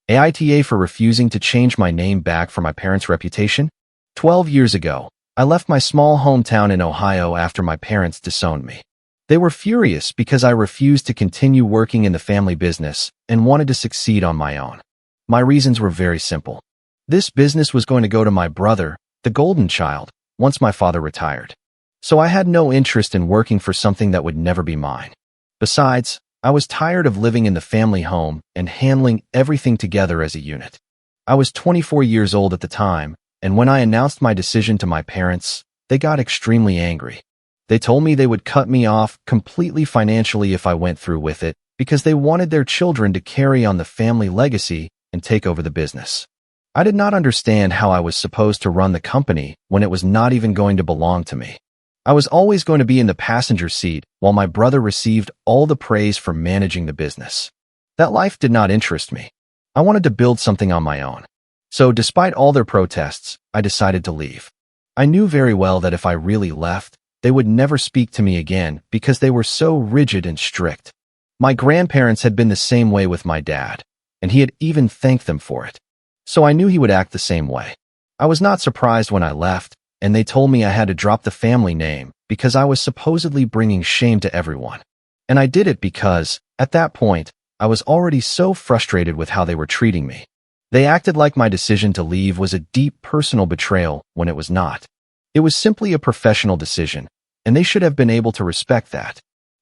AITA for refusing to change my name back for my parents' reputation. 12 years ago, I left my small hometown in Ohio after my parents disowned me. They were furious because I refused to continue working in the family business and wanted to succeed on my own. My reasons were very simple. This business was going to go to my brother, the golden child, once my father retired. So I had no interest in working for something that would never be mine. Besides, I was tired of living in the family home and handling everything together as a unit. I was 24 years old at the time, and when I announced my decision to my parents, they got extremely angry. They told me they would cut me off completely financially if I went through with it, because they wanted their children to carry on the family legacy and take over the business. I did not understand how I was supposed to run the company when it was not even going to belong to me. I was always going to be in the passenger seat while my brother received all the praise for managing the business. That life did not interest me. I wanted to build something on my own. So despite all their protests, I decided to leave. I knew very well that if I really left, they would never speak to me again because they were so rigid and strict. My grandparents had been the same way with my dad, and he had even thanked them for it. So I knew he would act the same way. I was not surprised when I left, and they told me I had to drop the family name because I was supposedly bringing shame to everyone. And I did it because, at that point, I was already so frustrated with how they were treating me. They acted like my decision to leave was a deep personal betrayal when it was not. It was simply a professional decision, and they should have been able to respect that.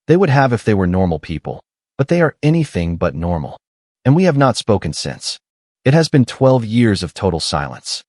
They would have if they were normal people, but they are anything but normal. And we have not spoken since. It has been 12 years of total silence.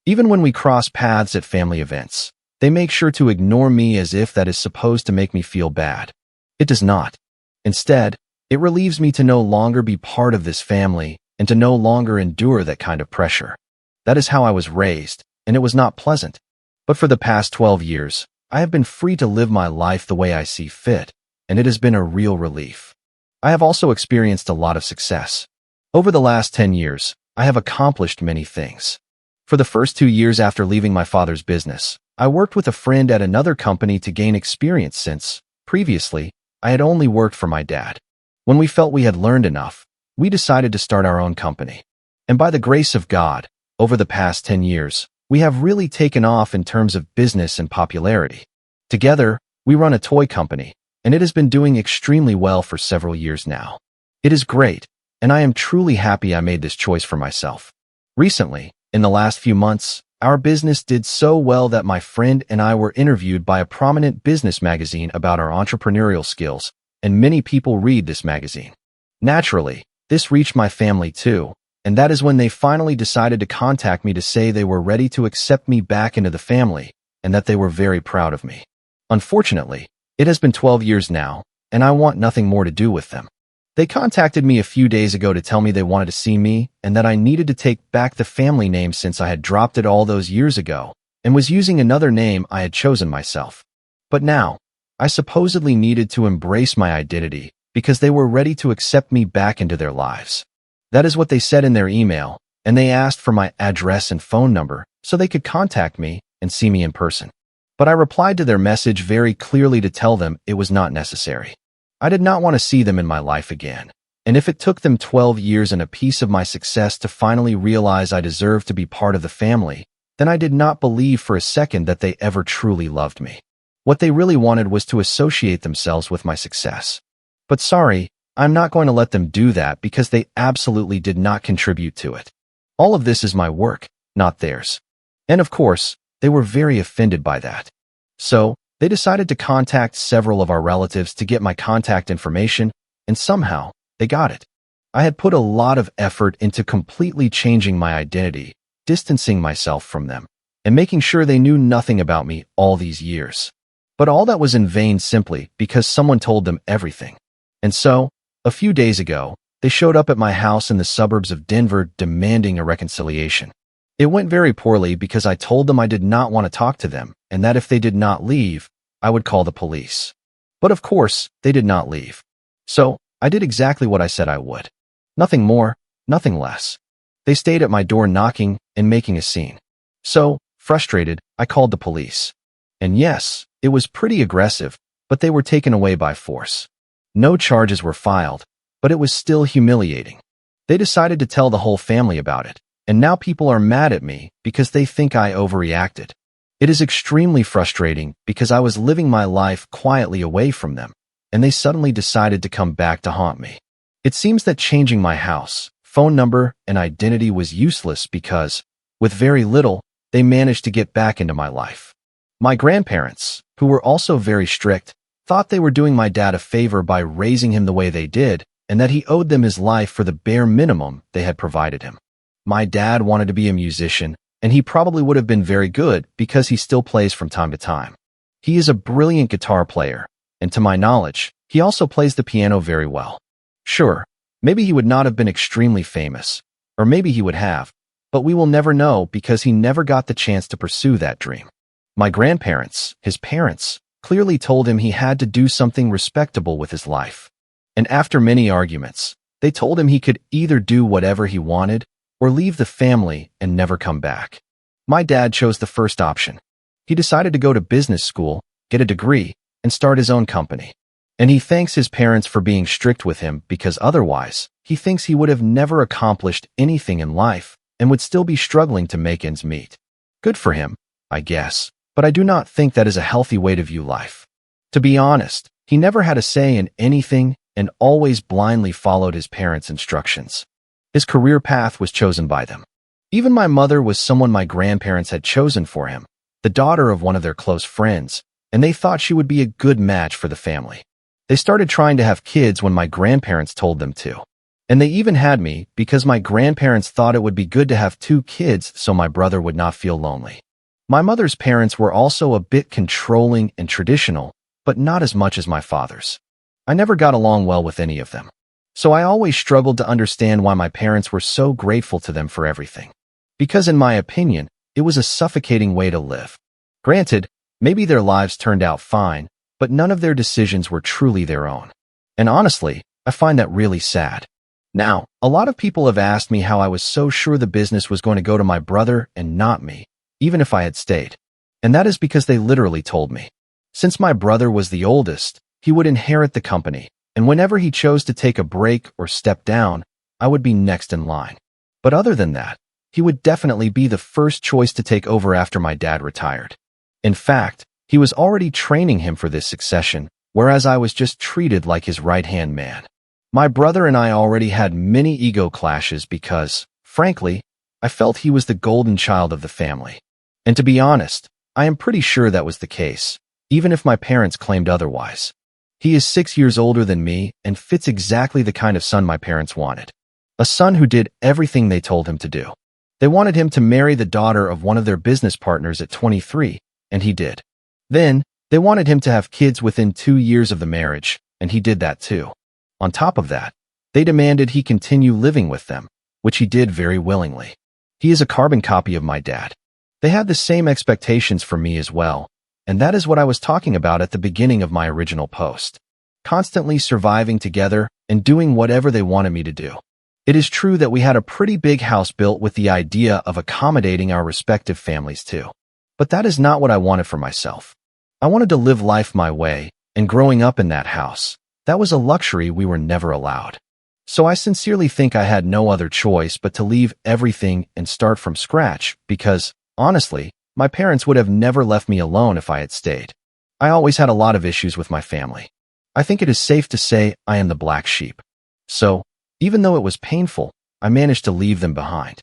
Even when we cross paths at family events, they make sure to ignore me as if that is supposed to make me feel bad. It does not. Instead, it relieves me to no longer be part of this family and to no longer endure that kind of pressure. That is how I was raised, and it was not pleasant. But for the past 12 years, I have been free to live my life the way I see fit, and it has been a real relief. I have also experienced a lot of success. Over the last 10 years, I have accomplished many things. For the first 2 years after leaving my father's business, I worked with a friend at another company to gain experience since, previously, I had only worked for my dad. When we felt we had learned enough, we decided to start our own company. And by the grace of God, over the past 10 years, we have really taken off in terms of business and popularity. Together, we run a toy company, and it has been doing extremely well for several years now. It is great, and I am truly happy I made this choice for myself. Recently, in the last few months, our business did so well that my friend and I were interviewed by a prominent business magazine about our entrepreneurial skills, and many people read this magazine. Naturally, this reached my family too, and that is when they finally decided to contact me to say they were ready to accept me back into the family, and that they were very proud of me. Unfortunately, it has been 12 years now, and I want nothing more to do with them. They contacted me a few days ago to tell me they wanted to see me and that I needed to take back the family name since I had dropped it all those years ago and was using another name I had chosen myself. But now, I supposedly needed to embrace my identity because they were ready to accept me back into their lives. That is what they said in their email, and they asked for my address and phone number so they could contact me and see me in person. But I replied to their message very clearly to tell them it was not necessary. I did not want to see them in my life again, and if it took them 12 years and a piece of my success to finally realize I deserved to be part of the family, then I did not believe for a second that they ever truly loved me. What they really wanted was to associate themselves with my success. But sorry, I'm not going to let them do that because they absolutely did not contribute to it. All of this is my work, not theirs. And of course, they were very offended by that. So, they decided to contact several of our relatives to get my contact information, and somehow, they got it. I had put a lot of effort into completely changing my identity, distancing myself from them, and making sure they knew nothing about me all these years. But all that was in vain simply because someone told them everything. And so, a few days ago, they showed up at my house in the suburbs of Denver demanding a reconciliation. It went very poorly because I told them I did not want to talk to them and that if they did not leave, I would call the police. But of course, they did not leave. So, I did exactly what I said I would. Nothing more, nothing less. They stayed at my door knocking and making a scene. So, frustrated, I called the police. And yes, it was pretty aggressive, but they were taken away by force. No charges were filed, but it was still humiliating. They decided to tell the whole family about it, and now people are mad at me because they think I overreacted. It is extremely frustrating because I was living my life quietly away from them, and they suddenly decided to come back to haunt me. It seems that changing my house, phone number, and identity was useless because, with very little, they managed to get back into my life. My grandparents, who were also very strict, thought they were doing my dad a favor by raising him the way they did, and that he owed them his life for the bare minimum they had provided him. My dad wanted to be a musician, and he probably would have been very good because he still plays from time to time. He is a brilliant guitar player, and to my knowledge, he also plays the piano very well. Sure, maybe he would not have been extremely famous, or maybe he would have, but we will never know because he never got the chance to pursue that dream. My grandparents, his parents, clearly told him he had to do something respectable with his life. And after many arguments, they told him he could either do whatever he wanted or leave the family and never come back. My dad chose the first option. He decided to go to business school, get a degree, and start his own company. And he thanks his parents for being strict with him because otherwise, he thinks he would have never accomplished anything in life and would still be struggling to make ends meet. Good for him, I guess, but I do not think that is a healthy way to view life. To be honest, he never had a say in anything and always blindly followed his parents' instructions. His career path was chosen by them. Even my mother was someone my grandparents had chosen for him, the daughter of one of their close friends, and they thought she would be a good match for the family. They started trying to have kids when my grandparents told them to. And they even had me because my grandparents thought it would be good to have 2 kids so my brother would not feel lonely. My mother's parents were also a bit controlling and traditional, but not as much as my father's. I never got along well with any of them. So I always struggled to understand why my parents were so grateful to them for everything. Because in my opinion, it was a suffocating way to live. Granted, maybe their lives turned out fine, but none of their decisions were truly their own. And honestly, I find that really sad. Now, a lot of people have asked me how I was so sure the business was going to go to my brother and not me, even if I had stayed. And that is because they literally told me. Since my brother was the oldest, he would inherit the company, and whenever he chose to take a break or step down, I would be next in line. But other than that, he would definitely be the first choice to take over after my dad retired. In fact, he was already training him for this succession, whereas I was just treated like his right-hand man. My brother and I already had many ego clashes because, frankly, I felt he was the golden child of the family. And to be honest, I am pretty sure that was the case, even if my parents claimed otherwise. He is 6 years older than me and fits exactly the kind of son my parents wanted. A son who did everything they told him to do. They wanted him to marry the daughter of one of their business partners at 23, and he did. Then, they wanted him to have kids within 2 years of the marriage, and he did that too. On top of that, they demanded he continue living with them, which he did very willingly. He is a carbon copy of my dad. They had the same expectations for me as well, and that is what I was talking about at the beginning of my original post. Constantly surviving together and doing whatever they wanted me to do. It is true that we had a pretty big house built with the idea of accommodating our respective families too. But that is not what I wanted for myself. I wanted to live life my way, and growing up in that house, that was a luxury we were never allowed. So I sincerely think I had no other choice but to leave everything and start from scratch because, honestly, my parents would have never left me alone if I had stayed. I always had a lot of issues with my family. I think it is safe to say I am the black sheep. So, even though it was painful, I managed to leave them behind.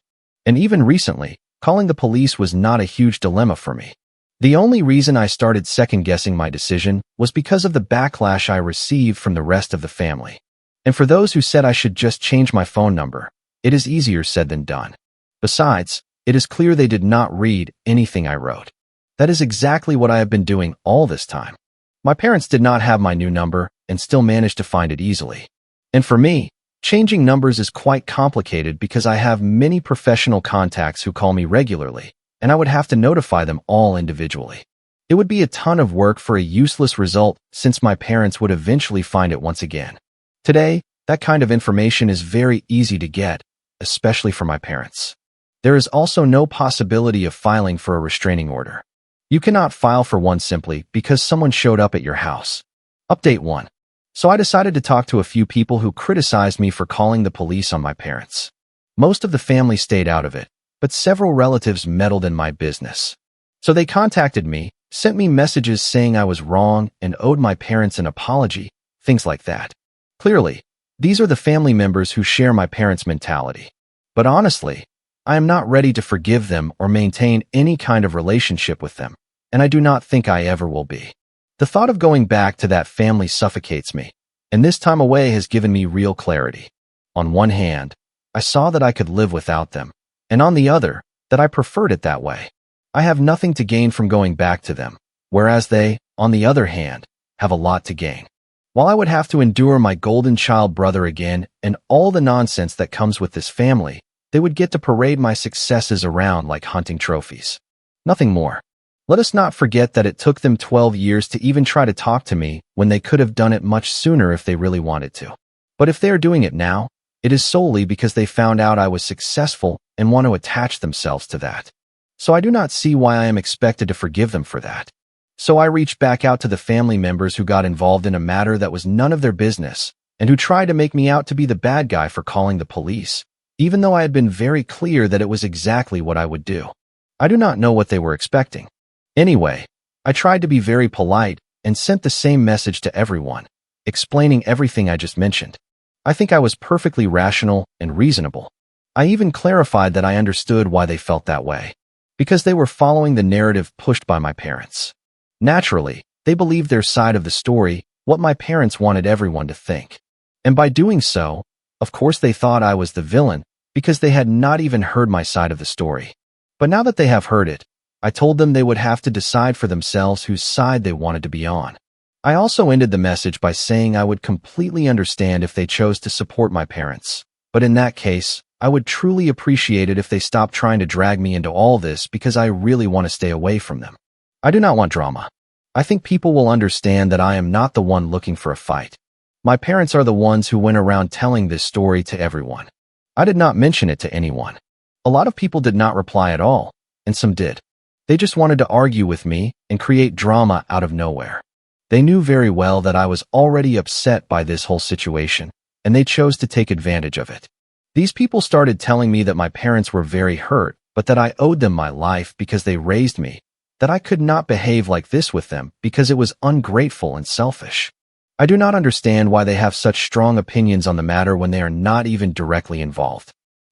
And even recently, calling the police was not a huge dilemma for me. The only reason I started second-guessing my decision was because of the backlash I received from the rest of the family. And for those who said I should just change my phone number, it is easier said than done. Besides, it is clear they did not read anything I wrote. That is exactly what I have been doing all this time. My parents did not have my new number and still managed to find it easily. And for me, changing numbers is quite complicated because I have many professional contacts who call me regularly, and I would have to notify them all individually. It would be a ton of work for a useless result since my parents would eventually find it once again. Today, that kind of information is very easy to get, especially for my parents. There is also no possibility of filing for a restraining order. You cannot file for one simply because someone showed up at your house. Update 1. So I decided to talk to a few people who criticized me for calling the police on my parents. Most of the family stayed out of it, but several relatives meddled in my business. So they contacted me, sent me messages saying I was wrong and owed my parents an apology, things like that. Clearly, these are the family members who share my parents' mentality. But honestly, I am not ready to forgive them or maintain any kind of relationship with them, and I do not think I ever will be. The thought of going back to that family suffocates me, and this time away has given me real clarity. On one hand, I saw that I could live without them, and on the other, that I preferred it that way. I have nothing to gain from going back to them, whereas they, on the other hand, have a lot to gain. While I would have to endure my golden child brother again and all the nonsense that comes with this family, they would get to parade my successes around like hunting trophies. Nothing more. Let us not forget that it took them 12 years to even try to talk to me when they could have done it much sooner if they really wanted to. But if they are doing it now, it is solely because they found out I was successful and want to attach themselves to that. So I do not see why I am expected to forgive them for that. So I reached back out to the family members who got involved in a matter that was none of their business and who tried to make me out to be the bad guy for calling the police, even though I had been very clear that it was exactly what I would do. I do not know what they were expecting. Anyway, I tried to be very polite and sent the same message to everyone, explaining everything I just mentioned. I think I was perfectly rational and reasonable. I even clarified that I understood why they felt that way, because they were following the narrative pushed by my parents. Naturally, they believed their side of the story, what my parents wanted everyone to think. And by doing so, of course they thought I was the villain because they had not even heard my side of the story. But now that they have heard it, I told them they would have to decide for themselves whose side they wanted to be on. I also ended the message by saying I would completely understand if they chose to support my parents. But in that case, I would truly appreciate it if they stopped trying to drag me into all this because I really want to stay away from them. I do not want drama. I think people will understand that I am not the one looking for a fight. My parents are the ones who went around telling this story to everyone. I did not mention it to anyone. A lot of people did not reply at all, and some did. They just wanted to argue with me and create drama out of nowhere. They knew very well that I was already upset by this whole situation, and they chose to take advantage of it. These people started telling me that my parents were very hurt, but that I owed them my life because they raised me, that I could not behave like this with them because it was ungrateful and selfish. I do not understand why they have such strong opinions on the matter when they are not even directly involved.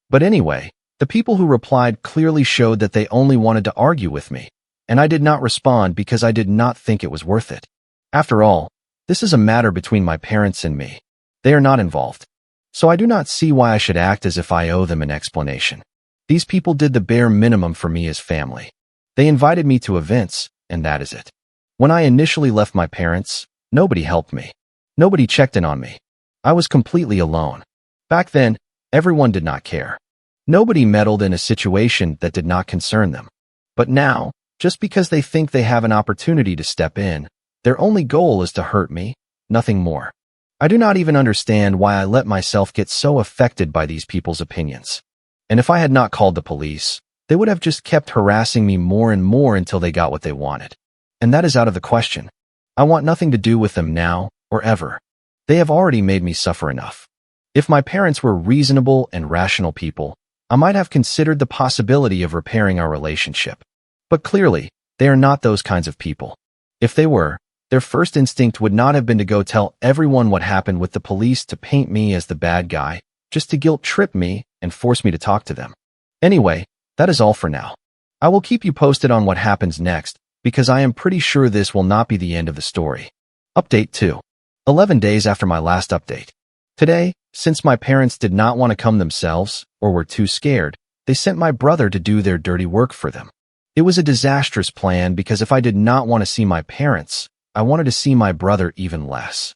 But anyway, the people who replied clearly showed that they only wanted to argue with me, and I did not respond because I did not think it was worth it. After all, this is a matter between my parents and me. They are not involved. So I do not see why I should act as if I owe them an explanation. These people did the bare minimum for me as family. They invited me to events, and that is it. When I initially left my parents, nobody helped me. Nobody checked in on me. I was completely alone. Back then, everyone did not care. Nobody meddled in a situation that did not concern them. But now, just because they think they have an opportunity to step in, their only goal is to hurt me, nothing more. I do not even understand why I let myself get so affected by these people's opinions. And if I had not called the police, they would have just kept harassing me more and more until they got what they wanted. And that is out of the question. I want nothing to do with them now or ever. They have already made me suffer enough. If my parents were reasonable and rational people, I might have considered the possibility of repairing our relationship. But clearly, they are not those kinds of people. If they were, their first instinct would not have been to go tell everyone what happened with the police to paint me as the bad guy, just to guilt-trip me and force me to talk to them. Anyway, that is all for now. I will keep you posted on what happens next, because I am pretty sure this will not be the end of the story. Update 2. 11 days after my last update. Today, since my parents did not want to come themselves, or were too scared, they sent my brother to do their dirty work for them. It was a disastrous plan because if I did not want to see my parents, I wanted to see my brother even less.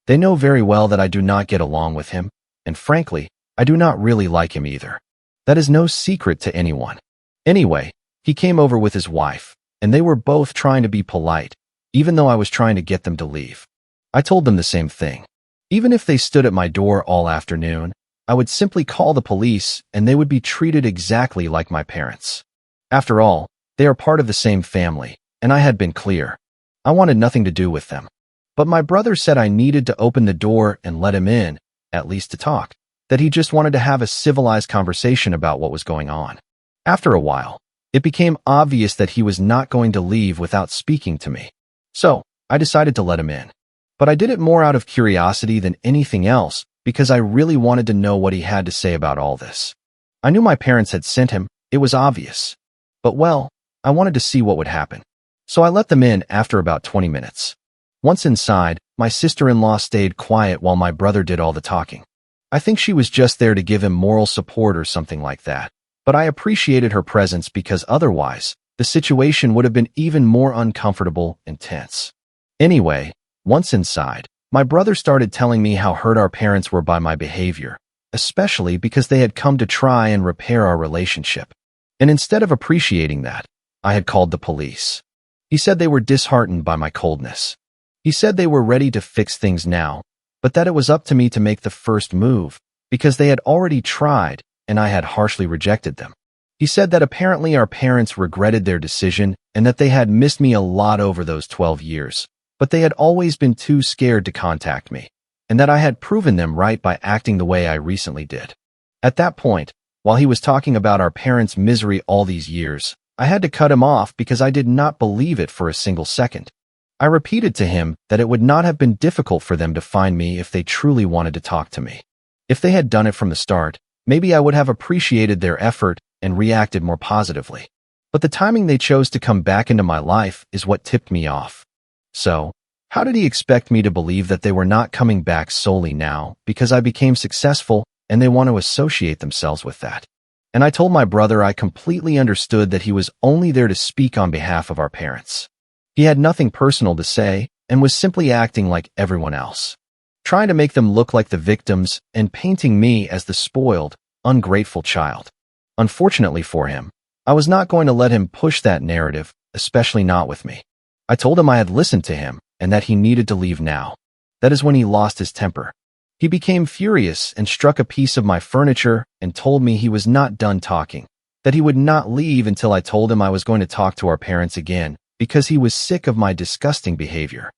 They know very well that I do not get along with him, and frankly, I do not really like him either. That is no secret to anyone. Anyway, he came over with his wife, and they were both trying to be polite, even though I was trying to get them to leave. I told them the same thing. Even if they stood at my door all afternoon, I would simply call the police and they would be treated exactly like my parents. After all, they are part of the same family, and I had been clear. I wanted nothing to do with them. But my brother said I needed to open the door and let him in, at least to talk, that he just wanted to have a civilized conversation about what was going on. After a while, it became obvious that he was not going to leave without speaking to me. So, I decided to let him in. But I did it more out of curiosity than anything else because I really wanted to know what he had to say about all this. I knew my parents had sent him, it was obvious. But well, I wanted to see what would happen. So I let them in after about 20 minutes. Once inside, my sister-in-law stayed quiet while my brother did all the talking. I think she was just there to give him moral support or something like that. But I appreciated her presence because otherwise, the situation would have been even more uncomfortable and tense. Anyway, once inside, my brother started telling me how hurt our parents were by my behavior, especially because they had come to try and repair our relationship. And instead of appreciating that, I had called the police. He said they were disheartened by my coldness. He said they were ready to fix things now, but that it was up to me to make the first move, because they had already tried, and I had harshly rejected them. He said that apparently our parents regretted their decision and that they had missed me a lot over those 12 years, but they had always been too scared to contact me, and that I had proven them right by acting the way I recently did. At that point, while he was talking about our parents' misery all these years, I had to cut him off because I did not believe it for a single second. I repeated to him that it would not have been difficult for them to find me if they truly wanted to talk to me. If they had done it from the start, maybe I would have appreciated their effort and reacted more positively. But the timing they chose to come back into my life is what tipped me off. So, how did he expect me to believe that they were not coming back solely now because I became successful and they want to associate themselves with that? And I told my brother I completely understood that he was only there to speak on behalf of our parents. He had nothing personal to say and was simply acting like everyone else, trying to make them look like the victims and painting me as the spoiled, ungrateful child. Unfortunately for him, I was not going to let him push that narrative, especially not with me. I told him I had listened to him and that he needed to leave now. That is when he lost his temper. He became furious and struck a piece of my furniture and told me he was not done talking, that he would not leave until I told him I was going to talk to our parents again because he was sick of my disgusting behavior.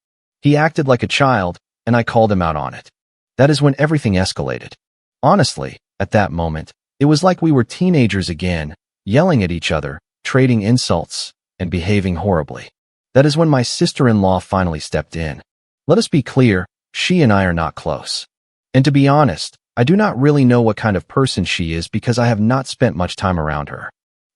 He acted like a child, and I called him out on it. That is when everything escalated. Honestly, at that moment, it was like we were teenagers again, yelling at each other, trading insults, and behaving horribly. That is when my sister-in-law finally stepped in. Let us be clear, she and I are not close. And to be honest, I do not really know what kind of person she is because I have not spent much time around her.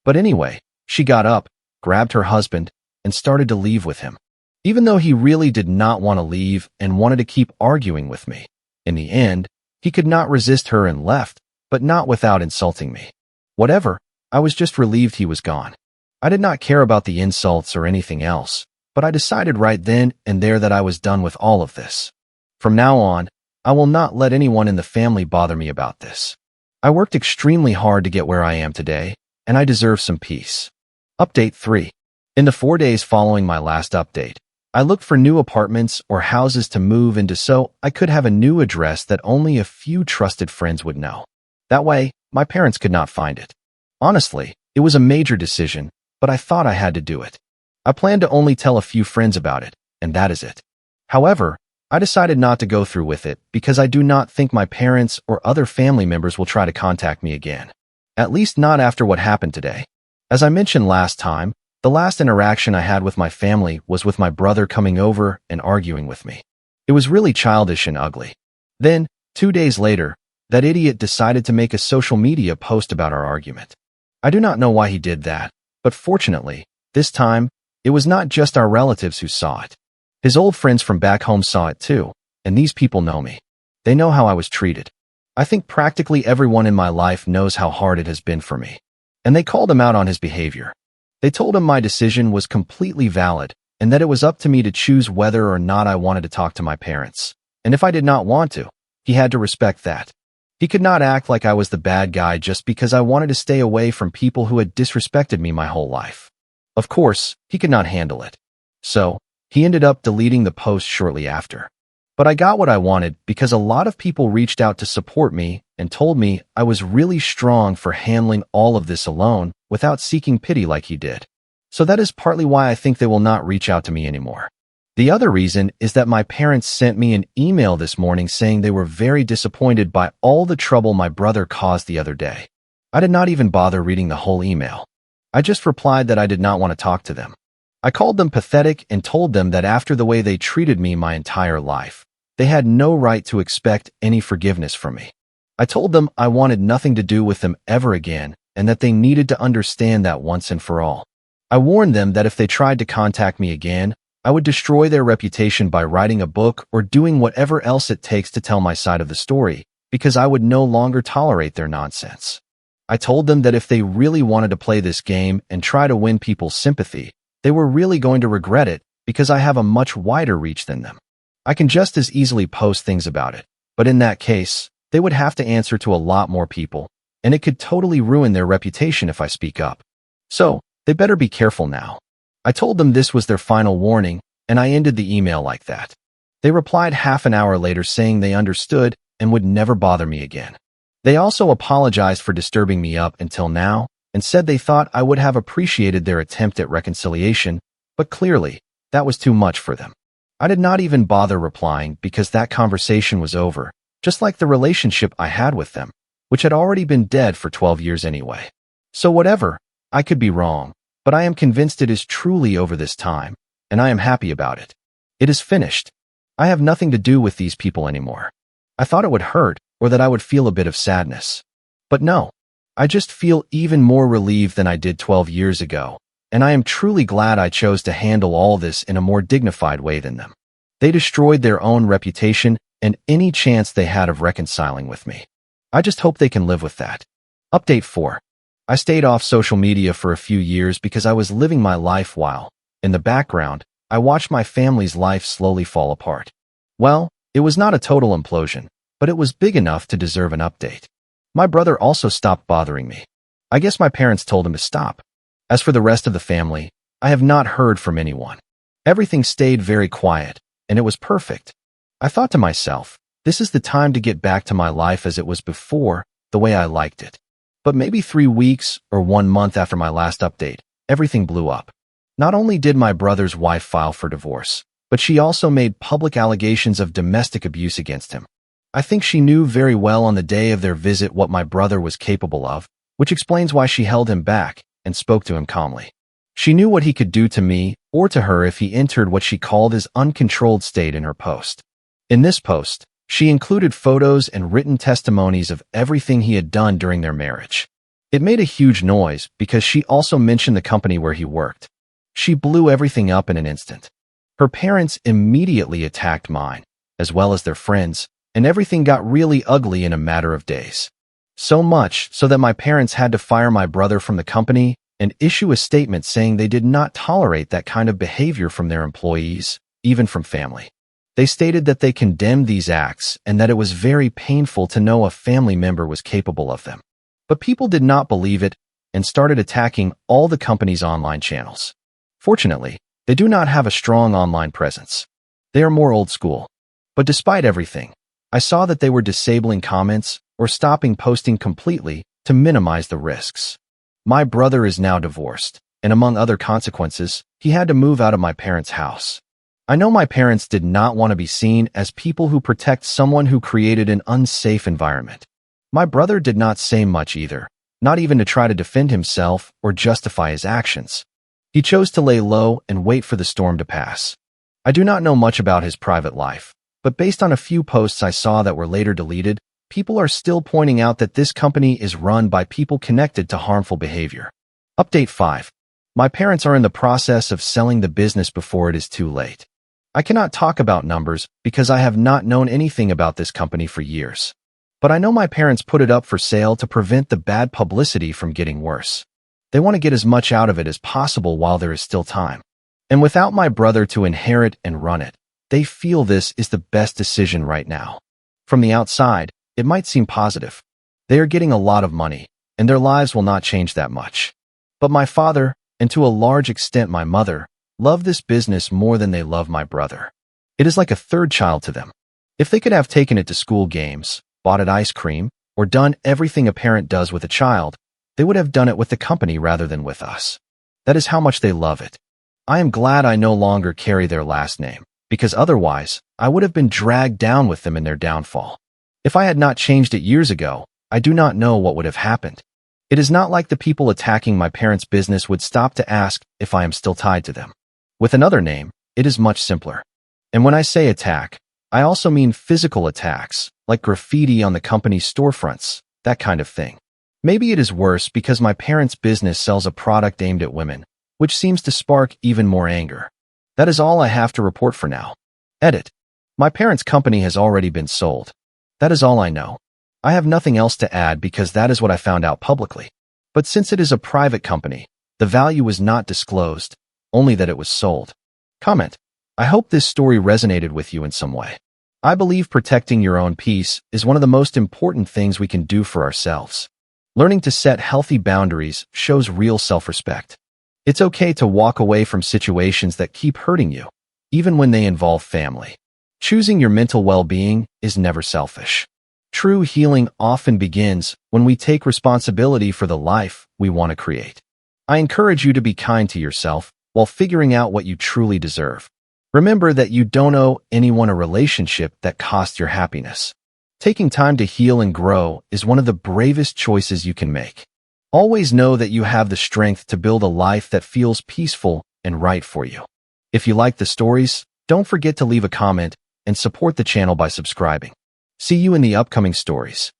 But anyway, she got up, grabbed her husband, and started to leave with him. Even though he really did not want to leave and wanted to keep arguing with me. In the end, he could not resist her and left, but not without insulting me. Whatever, I was just relieved he was gone. I did not care about the insults or anything else, but I decided right then and there that I was done with all of this. From now on, I will not let anyone in the family bother me about this. I worked extremely hard to get where I am today, and I deserve some peace. Update 3. In the 4 days following my last update, I looked for new apartments or houses to move into so I could have a new address that only a few trusted friends would know. That way, my parents could not find it. Honestly, it was a major decision, but I thought I had to do it. I planned to only tell a few friends about it, and that is it. However, I decided not to go through with it because I do not think my parents or other family members will try to contact me again. At least not after what happened today. As I mentioned last time, the last interaction I had with my family was with my brother coming over and arguing with me. It was really childish and ugly. Then, 2 days later, that idiot decided to make a social media post about our argument. I do not know why he did that, but fortunately, this time, it was not just our relatives who saw it. His old friends from back home saw it too, and these people know me. They know how I was treated. I think practically everyone in my life knows how hard it has been for me. And they called him out on his behavior. They told him my decision was completely valid and that it was up to me to choose whether or not I wanted to talk to my parents. And if I did not want to, he had to respect that. He could not act like I was the bad guy just because I wanted to stay away from people who had disrespected me my whole life. Of course, he could not handle it. So, he ended up deleting the post shortly after. But I got what I wanted because a lot of people reached out to support me and told me I was really strong for handling all of this alone without seeking pity like he did. So that is partly why I think they will not reach out to me anymore. The other reason is that my parents sent me an email this morning saying they were very disappointed by all the trouble my brother caused the other day. I did not even bother reading the whole email. I just replied that I did not want to talk to them. I called them pathetic and told them that after the way they treated me my entire life, they had no right to expect any forgiveness from me. I told them I wanted nothing to do with them ever again and that they needed to understand that once and for all. I warned them that if they tried to contact me again, I would destroy their reputation by writing a book or doing whatever else it takes to tell my side of the story, because I would no longer tolerate their nonsense. I told them that if they really wanted to play this game and try to win people's sympathy, they were really going to regret it because I have a much wider reach than them. I can just as easily post things about it, but in that case, they would have to answer to a lot more people, and it could totally ruin their reputation if I speak up. So, they better be careful now. I told them this was their final warning, and I ended the email like that. They replied half an hour later saying they understood and would never bother me again. They also apologized for disturbing me up until now and said they thought I would have appreciated their attempt at reconciliation, but clearly, that was too much for them. I did not even bother replying because that conversation was over, just like the relationship I had with them, which had already been dead for 12 years anyway. So whatever, I could be wrong, but I am convinced it is truly over this time, and I am happy about it. It is finished. I have nothing to do with these people anymore. I thought it would hurt, or that I would feel a bit of sadness. But no, I just feel even more relieved than I did 12 years ago, and I am truly glad I chose to handle all this in a more dignified way than them. They destroyed their own reputation and any chance they had of reconciling with me. I just hope they can live with that. Update 4. I stayed off social media for a few years because I was living my life while, in the background, I watched my family's life slowly fall apart. Well, it was not a total implosion, but it was big enough to deserve an update. My brother also stopped bothering me. I guess my parents told him to stop. As for the rest of the family, I have not heard from anyone. Everything stayed very quiet, and it was perfect. I thought to myself, this is the time to get back to my life as it was before, the way I liked it. But maybe 3 weeks or 1 month after my last update, everything blew up. Not only did my brother's wife file for divorce, but she also made public allegations of domestic abuse against him. I think she knew very well on the day of their visit what my brother was capable of, which explains why she held him back and spoke to him calmly. She knew what he could do to me or to her if he entered what she called his uncontrolled state in her post. In this post, she included photos and written testimonies of everything he had done during their marriage. It made a huge noise because she also mentioned the company where he worked. She blew everything up in an instant. Her parents immediately attacked mine, as well as their friends, and everything got really ugly in a matter of days. So much so that my parents had to fire my brother from the company and issue a statement saying they did not tolerate that kind of behavior from their employees, even from family. They stated that they condemned these acts and that it was very painful to know a family member was capable of them. But people did not believe it and started attacking all the company's online channels. Fortunately, they do not have a strong online presence. They are more old school. But despite everything, I saw that they were disabling comments or stopping posting completely to minimize the risks. My brother is now divorced, and among other consequences, he had to move out of my parents' house. I know my parents did not want to be seen as people who protect someone who created an unsafe environment. My brother did not say much either, not even to try to defend himself or justify his actions. He chose to lay low and wait for the storm to pass. I do not know much about his private life, but based on a few posts I saw that were later deleted, people are still pointing out that this company is run by people connected to harmful behavior. Update 5. My parents are in the process of selling the business before it is too late. I cannot talk about numbers because I have not known anything about this company for years. But I know my parents put it up for sale to prevent the bad publicity from getting worse. They want to get as much out of it as possible while there is still time. And without my brother to inherit and run it, they feel this is the best decision right now. From the outside, it might seem positive. They are getting a lot of money, and their lives will not change that much. But my father, and to a large extent my mother, love this business more than they love my brother. It is like a third child to them. If they could have taken it to school games, bought it ice cream, or done everything a parent does with a child, they would have done it with the company rather than with us. That is how much they love it. I am glad I no longer carry their last name, because otherwise, I would have been dragged down with them in their downfall. If I had not changed it years ago, I do not know what would have happened. It is not like the people attacking my parents' business would stop to ask if I am still tied to them. With another name, it is much simpler. And when I say attack, I also mean physical attacks, like graffiti on the company's storefronts, that kind of thing. Maybe it is worse because my parents' business sells a product aimed at women, which seems to spark even more anger. That is all I have to report for now. Edit. My parents' company has already been sold. That is all I know. I have nothing else to add because that is what I found out publicly. But since it is a private company, the value was not disclosed, only that it was sold. Comment. I hope this story resonated with you in some way. I believe protecting your own peace is one of the most important things we can do for ourselves. Learning to set healthy boundaries shows real self-respect. It's okay to walk away from situations that keep hurting you, even when they involve family. Choosing your mental well-being is never selfish. True healing often begins when we take responsibility for the life we want to create. I encourage you to be kind to yourself while figuring out what you truly deserve. Remember that you don't owe anyone a relationship that costs your happiness. Taking time to heal and grow is one of the bravest choices you can make. Always know that you have the strength to build a life that feels peaceful and right for you. If you like the stories, don't forget to leave a comment and support the channel by subscribing. See you in the upcoming stories.